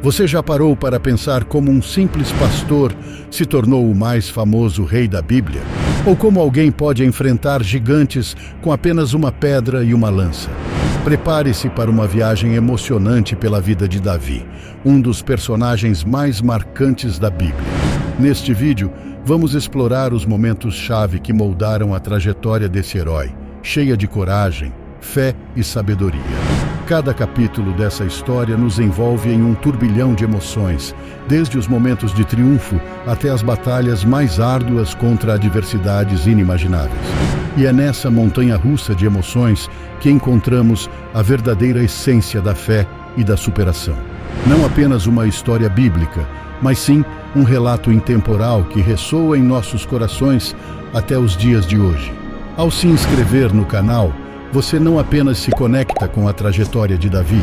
Você já parou para pensar como um simples pastor se tornou o mais famoso rei da Bíblia? Ou como alguém pode enfrentar gigantes com apenas uma pedra e uma lança? Prepare-se para uma viagem emocionante pela vida de Davi, um dos personagens mais marcantes da Bíblia. Neste vídeo, vamos explorar os momentos-chave que moldaram a trajetória desse herói, cheia de coragem, fé e sabedoria. Cada capítulo dessa história nos envolve em um turbilhão de emoções, desde os momentos de triunfo até as batalhas mais árduas contra adversidades inimagináveis. E é nessa montanha-russa de emoções que encontramos a verdadeira essência da fé e da superação. Não apenas uma história bíblica, mas sim um relato intemporal que ressoa em nossos corações até os dias de hoje. Ao se inscrever no canal, você não apenas se conecta com a trajetória de Davi,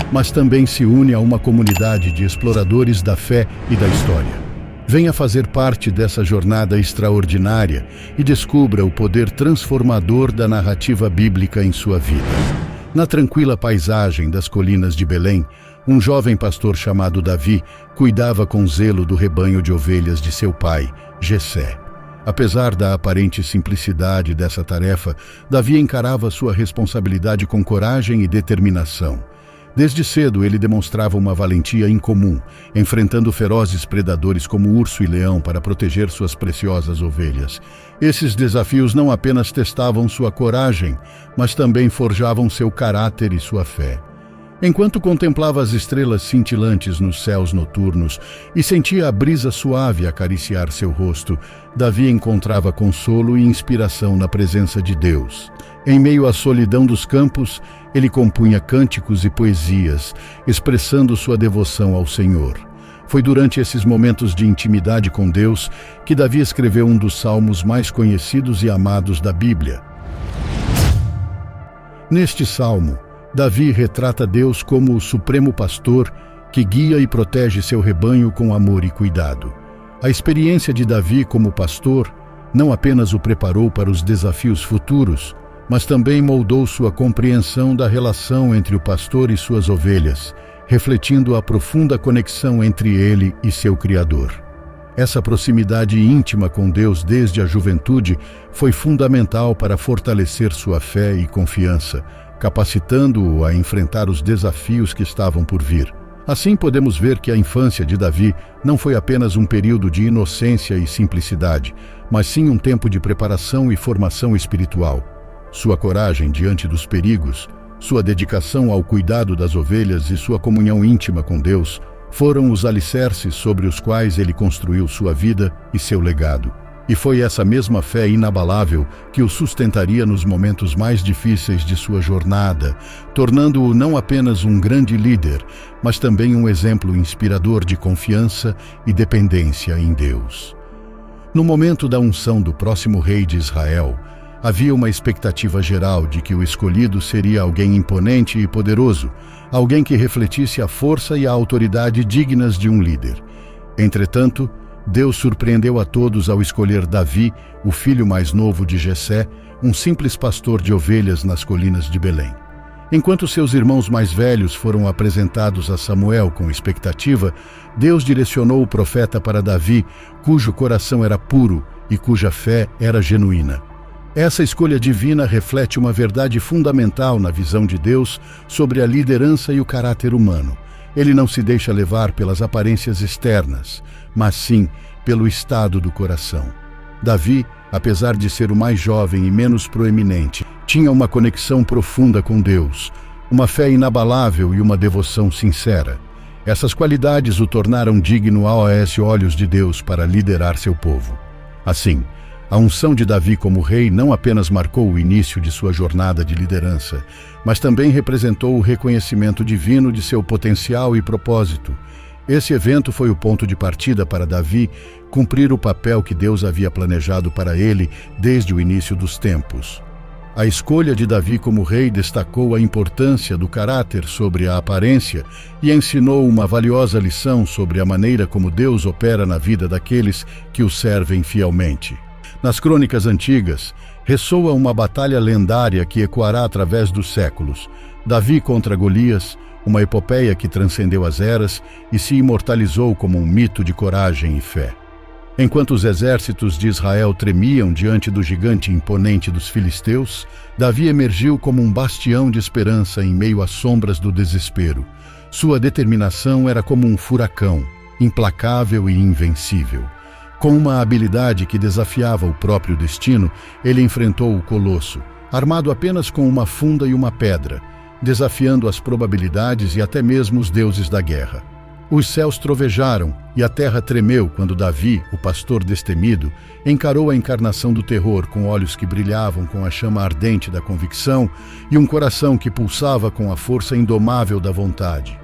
mas também se une a uma comunidade de exploradores da fé e da história. Venha fazer parte dessa jornada extraordinária e descubra o poder transformador da narrativa bíblica em sua vida. Na tranquila paisagem das colinas de Belém, um jovem pastor chamado Davi cuidava com zelo do rebanho de ovelhas de seu pai, Jessé. Apesar da aparente simplicidade dessa tarefa, Davi encarava sua responsabilidade com coragem e determinação. Desde cedo ele demonstrava uma valentia incomum, enfrentando ferozes predadores como urso e leão para proteger suas preciosas ovelhas. Esses desafios não apenas testavam sua coragem, mas também forjavam seu caráter e sua fé. Enquanto contemplava as estrelas cintilantes nos céus noturnos e sentia a brisa suave acariciar seu rosto, Davi encontrava consolo e inspiração na presença de Deus. Em meio à solidão dos campos, ele compunha cânticos e poesias, expressando sua devoção ao Senhor. Foi durante esses momentos de intimidade com Deus que Davi escreveu um dos salmos mais conhecidos e amados da Bíblia. Neste salmo, Davi retrata Deus como o supremo pastor que guia e protege seu rebanho com amor e cuidado. A experiência de Davi como pastor não apenas o preparou para os desafios futuros, mas também moldou sua compreensão da relação entre o pastor e suas ovelhas, refletindo a profunda conexão entre ele e seu Criador. Essa proximidade íntima com Deus desde a juventude foi fundamental para fortalecer sua fé e confiança, capacitando-o a enfrentar os desafios que estavam por vir. Assim podemos ver que a infância de Davi não foi apenas um período de inocência e simplicidade, mas sim um tempo de preparação e formação espiritual. Sua coragem diante dos perigos, sua dedicação ao cuidado das ovelhas e sua comunhão íntima com Deus foram os alicerces sobre os quais ele construiu sua vida e seu legado. E foi essa mesma fé inabalável que o sustentaria nos momentos mais difíceis de sua jornada, tornando-o não apenas um grande líder, mas também um exemplo inspirador de confiança e dependência em Deus. No momento da unção do próximo rei de Israel, havia uma expectativa geral de que o escolhido seria alguém imponente e poderoso, alguém que refletisse a força e a autoridade dignas de um líder. Entretanto, Deus surpreendeu a todos ao escolher Davi, o filho mais novo de Jessé, um simples pastor de ovelhas nas colinas de Belém. Enquanto seus irmãos mais velhos foram apresentados a Samuel com expectativa, Deus direcionou o profeta para Davi, cujo coração era puro e cuja fé era genuína. Essa escolha divina reflete uma verdade fundamental na visão de Deus sobre a liderança e o caráter humano. Ele não se deixa levar pelas aparências externas, mas sim pelo estado do coração. Davi, apesar de ser o mais jovem e menos proeminente, tinha uma conexão profunda com Deus, uma fé inabalável e uma devoção sincera. Essas qualidades o tornaram digno aos olhos de Deus para liderar seu povo. Assim, a unção de Davi como rei não apenas marcou o início de sua jornada de liderança, mas também representou o reconhecimento divino de seu potencial e propósito. Esse evento foi o ponto de partida para Davi cumprir o papel que Deus havia planejado para ele desde o início dos tempos. A escolha de Davi como rei destacou a importância do caráter sobre a aparência e ensinou uma valiosa lição sobre a maneira como Deus opera na vida daqueles que o servem fielmente. Nas crônicas antigas, ressoa uma batalha lendária que ecoará através dos séculos. Davi contra Golias, uma epopeia que transcendeu as eras e se imortalizou como um mito de coragem e fé. Enquanto os exércitos de Israel tremiam diante do gigante imponente dos filisteus, Davi emergiu como um bastião de esperança em meio às sombras do desespero. Sua determinação era como um furacão, implacável e invencível. Com uma habilidade que desafiava o próprio destino, ele enfrentou o colosso, armado apenas com uma funda e uma pedra, desafiando as probabilidades e até mesmo os deuses da guerra. Os céus trovejaram e a terra tremeu quando Davi, o pastor destemido, encarou a encarnação do terror com olhos que brilhavam com a chama ardente da convicção e um coração que pulsava com a força indomável da vontade.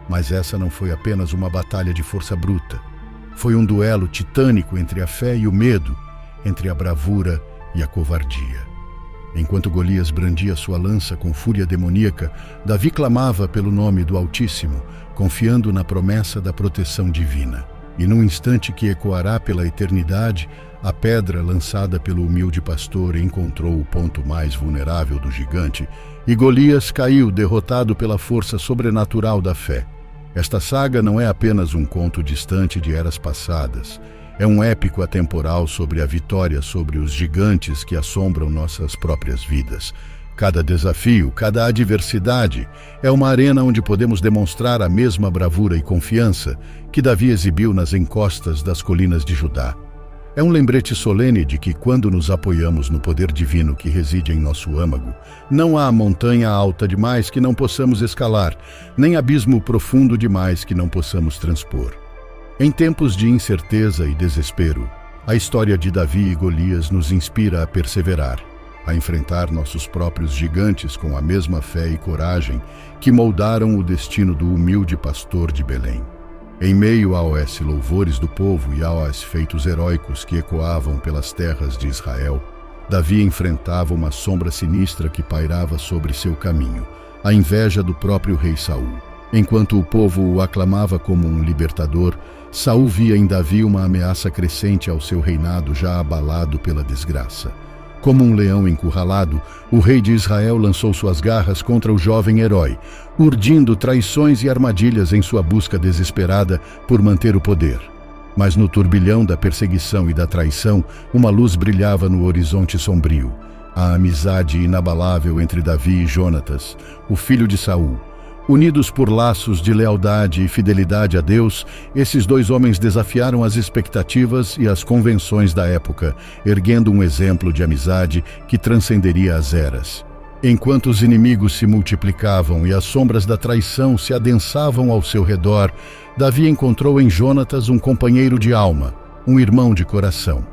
Mas essa não foi apenas uma batalha de força bruta. Foi um duelo titânico entre a fé e o medo, entre a bravura e a covardia. Enquanto Golias brandia sua lança com fúria demoníaca, Davi clamava pelo nome do Altíssimo, confiando na promessa da proteção divina. E num instante que ecoará pela eternidade, a pedra lançada pelo humilde pastor encontrou o ponto mais vulnerável do gigante, e Golias caiu derrotado pela força sobrenatural da fé. Esta saga não é apenas um conto distante de eras passadas. É um épico atemporal sobre a vitória sobre os gigantes que assombram nossas próprias vidas. Cada desafio, cada adversidade é uma arena onde podemos demonstrar a mesma bravura e confiança que Davi exibiu nas encostas das colinas de Judá. É um lembrete solene de que, quando nos apoiamos no poder divino que reside em nosso âmago, não há montanha alta demais que não possamos escalar, nem abismo profundo demais que não possamos transpor. Em tempos de incerteza e desespero, a história de Davi e Golias nos inspira a perseverar, a enfrentar nossos próprios gigantes com a mesma fé e coragem que moldaram o destino do humilde pastor de Belém. Em meio aos louvores do povo e aos feitos heróicos que ecoavam pelas terras de Israel, Davi enfrentava uma sombra sinistra que pairava sobre seu caminho, a inveja do próprio rei Saul. Enquanto o povo o aclamava como um libertador, Saul via em Davi uma ameaça crescente ao seu reinado já abalado pela desgraça. Como um leão encurralado, o rei de Israel lançou suas garras contra o jovem herói, urdindo traições e armadilhas em sua busca desesperada por manter o poder. Mas no turbilhão da perseguição e da traição, uma luz brilhava no horizonte sombrio. A amizade inabalável entre Davi e Jonatas, o filho de Saul. Unidos por laços de lealdade e fidelidade a Deus, esses dois homens desafiaram as expectativas e as convenções da época, erguendo um exemplo de amizade que transcenderia as eras. Enquanto os inimigos se multiplicavam e as sombras da traição se adensavam ao seu redor, Davi encontrou em Jonatas um companheiro de alma, um irmão de coração.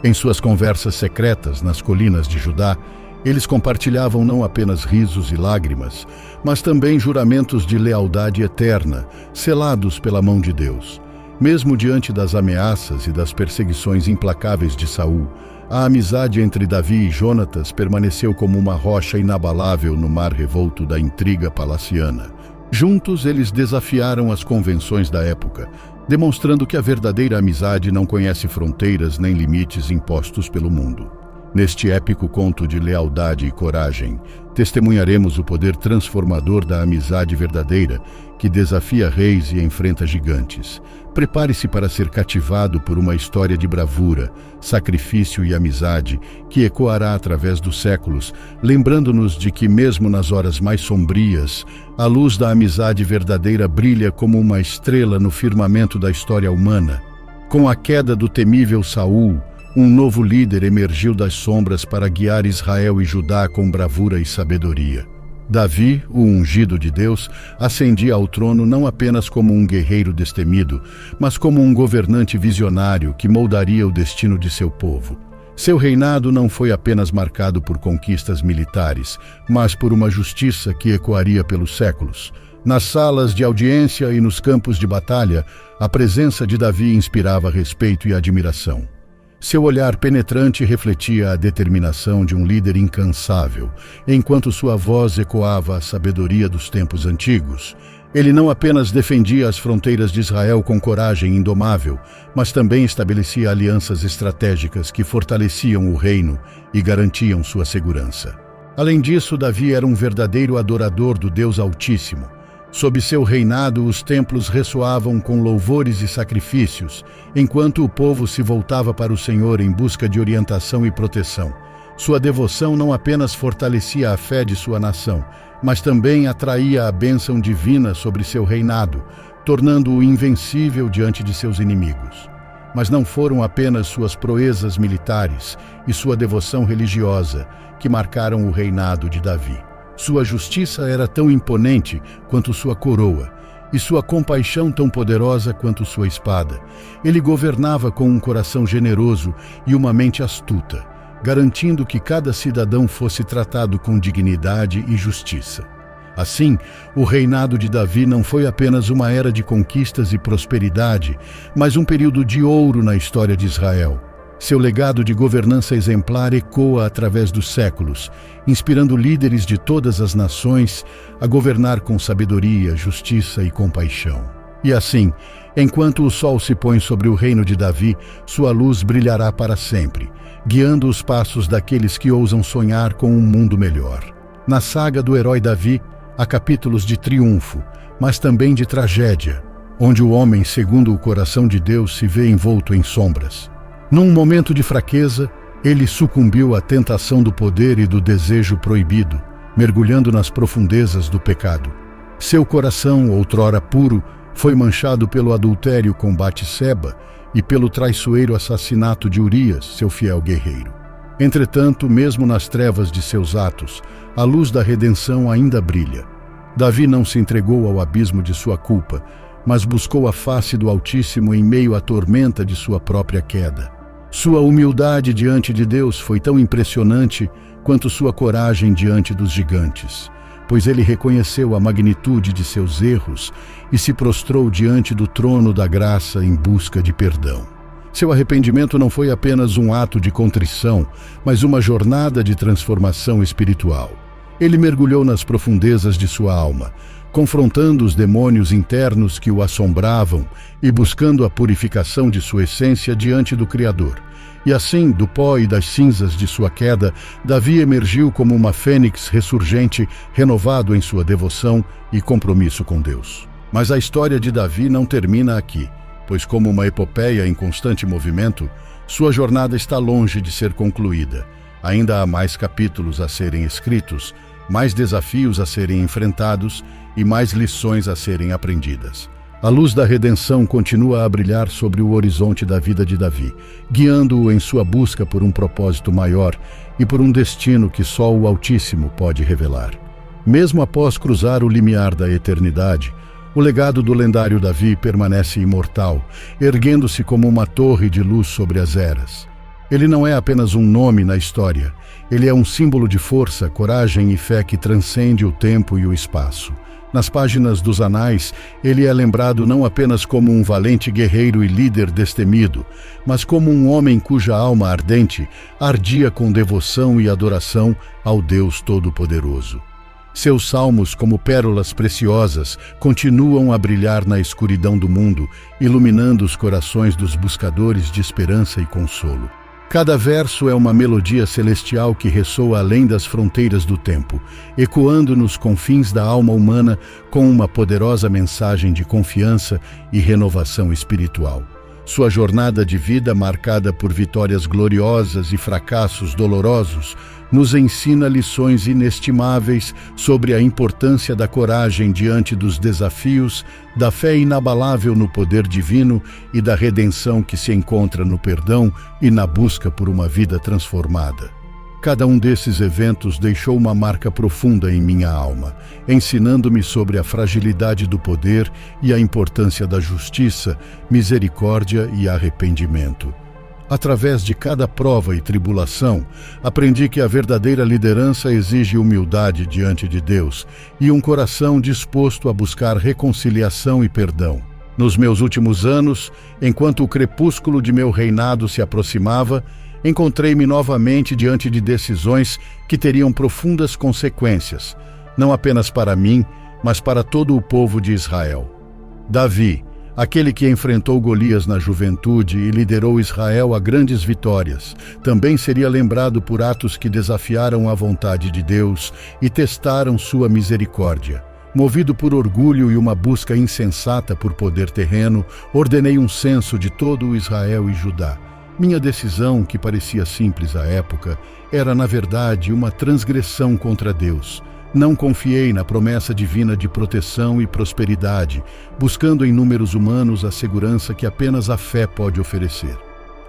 Em suas conversas secretas nas colinas de Judá, eles compartilhavam não apenas risos e lágrimas, mas também juramentos de lealdade eterna, selados pela mão de Deus. Mesmo diante das ameaças e das perseguições implacáveis de Saul, a amizade entre Davi e Jonatas permaneceu como uma rocha inabalável no mar revolto da intriga palaciana. Juntos, eles desafiaram as convenções da época, demonstrando que a verdadeira amizade não conhece fronteiras nem limites impostos pelo mundo. Neste épico conto de lealdade e coragem, testemunharemos o poder transformador da amizade verdadeira que desafia reis e enfrenta gigantes. Prepare-se para ser cativado por uma história de bravura, sacrifício e amizade que ecoará através dos séculos, lembrando-nos de que mesmo nas horas mais sombrias, a luz da amizade verdadeira brilha como uma estrela no firmamento da história humana. Com a queda do temível Saul, um novo líder emergiu das sombras para guiar Israel e Judá com bravura e sabedoria. Davi, o ungido de Deus, ascendia ao trono não apenas como um guerreiro destemido, mas como um governante visionário que moldaria o destino de seu povo. Seu reinado não foi apenas marcado por conquistas militares, mas por uma justiça que ecoaria pelos séculos. Nas salas de audiência e nos campos de batalha, a presença de Davi inspirava respeito e admiração. Seu olhar penetrante refletia a determinação de um líder incansável, enquanto sua voz ecoava a sabedoria dos tempos antigos. Ele não apenas defendia as fronteiras de Israel com coragem indomável, mas também estabelecia alianças estratégicas que fortaleciam o reino e garantiam sua segurança. Além disso, Davi era um verdadeiro adorador do Deus Altíssimo. Sob seu reinado, os templos ressoavam com louvores e sacrifícios, enquanto o povo se voltava para o Senhor em busca de orientação e proteção. Sua devoção não apenas fortalecia a fé de sua nação, mas também atraía a bênção divina sobre seu reinado, tornando-o invencível diante de seus inimigos. Mas não foram apenas suas proezas militares e sua devoção religiosa que marcaram o reinado de Davi. Sua justiça era tão imponente quanto sua coroa, e sua compaixão tão poderosa quanto sua espada. Ele governava com um coração generoso e uma mente astuta, garantindo que cada cidadão fosse tratado com dignidade e justiça. Assim, o reinado de Davi não foi apenas uma era de conquistas e prosperidade, mas um período de ouro na história de Israel. Seu legado de governança exemplar ecoa através dos séculos, inspirando líderes de todas as nações a governar com sabedoria, justiça e compaixão. E assim, enquanto o sol se põe sobre o reino de Davi, sua luz brilhará para sempre, guiando os passos daqueles que ousam sonhar com um mundo melhor. Na saga do herói Davi, há capítulos de triunfo, mas também de tragédia, onde o homem, segundo o coração de Deus, se vê envolto em sombras. Num momento de fraqueza, ele sucumbiu à tentação do poder e do desejo proibido, mergulhando nas profundezas do pecado. Seu coração, outrora puro, foi manchado pelo adultério com Batseba e pelo traiçoeiro assassinato de Urias, seu fiel guerreiro. Entretanto, mesmo nas trevas de seus atos, a luz da redenção ainda brilha. Davi não se entregou ao abismo de sua culpa, mas buscou a face do Altíssimo em meio à tormenta de sua própria queda. Sua humildade diante de Deus foi tão impressionante quanto sua coragem diante dos gigantes, pois ele reconheceu a magnitude de seus erros e se prostrou diante do trono da graça em busca de perdão. Seu arrependimento não foi apenas um ato de contrição, mas uma jornada de transformação espiritual. Ele mergulhou nas profundezas de sua alma, confrontando os demônios internos que o assombravam e buscando a purificação de sua essência diante do Criador. E assim, do pó e das cinzas de sua queda, Davi emergiu como uma fênix ressurgente, renovado em sua devoção e compromisso com Deus. Mas a história de Davi não termina aqui, pois como uma epopeia em constante movimento, sua jornada está longe de ser concluída. Ainda há mais capítulos a serem escritos, mais desafios a serem enfrentados e mais lições a serem aprendidas. A luz da redenção continua a brilhar sobre o horizonte da vida de Davi, guiando-o em sua busca por um propósito maior e por um destino que só o Altíssimo pode revelar. Mesmo após cruzar o limiar da eternidade, o legado do lendário Davi permanece imortal, erguendo-se como uma torre de luz sobre as eras. Ele não é apenas um nome na história, ele é um símbolo de força, coragem e fé que transcende o tempo e o espaço. Nas páginas dos anais, ele é lembrado não apenas como um valente guerreiro e líder destemido, mas como um homem cuja alma ardente ardia com devoção e adoração ao Deus Todo-Poderoso. Seus salmos, como pérolas preciosas, continuam a brilhar na escuridão do mundo, iluminando os corações dos buscadores de esperança e consolo. Cada verso é uma melodia celestial que ressoa além das fronteiras do tempo, ecoando nos confins da alma humana com uma poderosa mensagem de confiança e renovação espiritual. Sua jornada de vida, marcada por vitórias gloriosas e fracassos dolorosos, nos ensina lições inestimáveis sobre a importância da coragem diante dos desafios, da fé inabalável no poder divino e da redenção que se encontra no perdão e na busca por uma vida transformada. Cada um desses eventos deixou uma marca profunda em minha alma, ensinando-me sobre a fragilidade do poder e a importância da justiça, misericórdia e arrependimento. Através de cada prova e tribulação, aprendi que a verdadeira liderança exige humildade diante de Deus e um coração disposto a buscar reconciliação e perdão. Nos meus últimos anos, enquanto o crepúsculo de meu reinado se aproximava, encontrei-me novamente diante de decisões que teriam profundas consequências, não apenas para mim, mas para todo o povo de Israel. Davi, aquele que enfrentou Golias na juventude e liderou Israel a grandes vitórias, também seria lembrado por atos que desafiaram a vontade de Deus e testaram sua misericórdia. Movido por orgulho e uma busca insensata por poder terreno, ordenei um censo de todo o Israel e Judá. Minha decisão, que parecia simples à época, era na verdade uma transgressão contra Deus. Não confiei na promessa divina de proteção e prosperidade, buscando em números humanos a segurança que apenas a fé pode oferecer.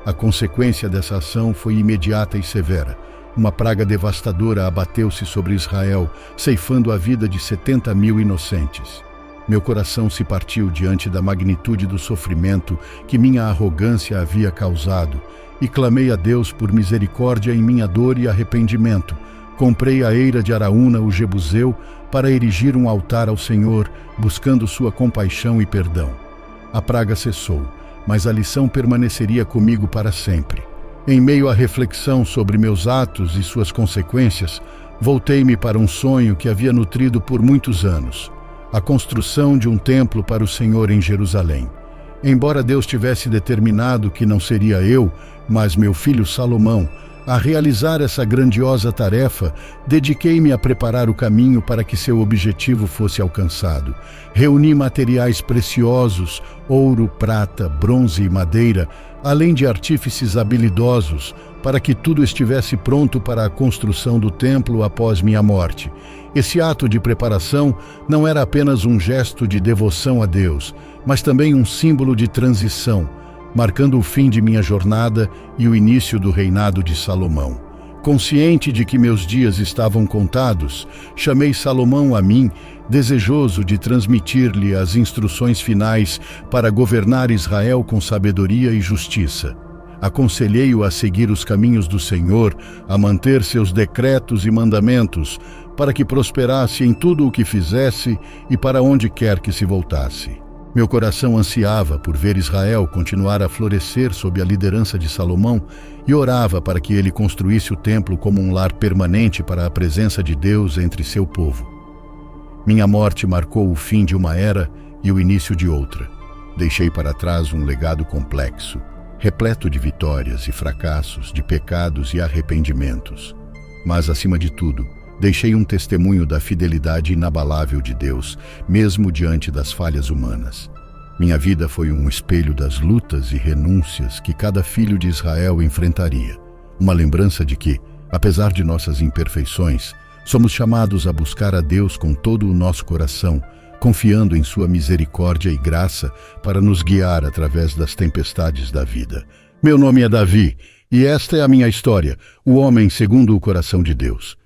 A consequência dessa ação foi imediata e severa. Uma praga devastadora abateu-se sobre Israel, ceifando a vida de 70.000 inocentes. Meu coração se partiu diante da magnitude do sofrimento que minha arrogância havia causado, e clamei a Deus por misericórdia em minha dor e arrependimento. Comprei a eira de Araúna, o Jebuseu, para erigir um altar ao Senhor, buscando sua compaixão e perdão. A praga cessou, mas a lição permaneceria comigo para sempre. Em meio à reflexão sobre meus atos e suas consequências, voltei-me para um sonho que havia nutrido por muitos anos: a construção de um templo para o Senhor em Jerusalém. Embora Deus tivesse determinado que não seria eu, mas meu filho Salomão, a realizar essa grandiosa tarefa, dediquei-me a preparar o caminho para que seu objetivo fosse alcançado. Reuni materiais preciosos, ouro, prata, bronze e madeira, além de artífices habilidosos, para que tudo estivesse pronto para a construção do templo após minha morte. Esse ato de preparação não era apenas um gesto de devoção a Deus, mas também um símbolo de transição, marcando o fim de minha jornada e o início do reinado de Salomão. Consciente de que meus dias estavam contados, chamei Salomão a mim, desejoso de transmitir-lhe as instruções finais para governar Israel com sabedoria e justiça. Aconselhei-o a seguir os caminhos do Senhor, a manter seus decretos e mandamentos, para que prosperasse em tudo o que fizesse e para onde quer que se voltasse. Meu coração ansiava por ver Israel continuar a florescer sob a liderança de Salomão e orava para que ele construísse o templo como um lar permanente para a presença de Deus entre seu povo. Minha morte marcou o fim de uma era e o início de outra. Deixei para trás um legado complexo, repleto de vitórias e fracassos, de pecados e arrependimentos. Mas, acima de tudo, deixei um testemunho da fidelidade inabalável de Deus, mesmo diante das falhas humanas. Minha vida foi um espelho das lutas e renúncias que cada filho de Israel enfrentaria. Uma lembrança de que, apesar de nossas imperfeições, somos chamados a buscar a Deus com todo o nosso coração, confiando em sua misericórdia e graça para nos guiar através das tempestades da vida. Meu nome é Davi, e esta é a minha história, o homem segundo o coração de Deus.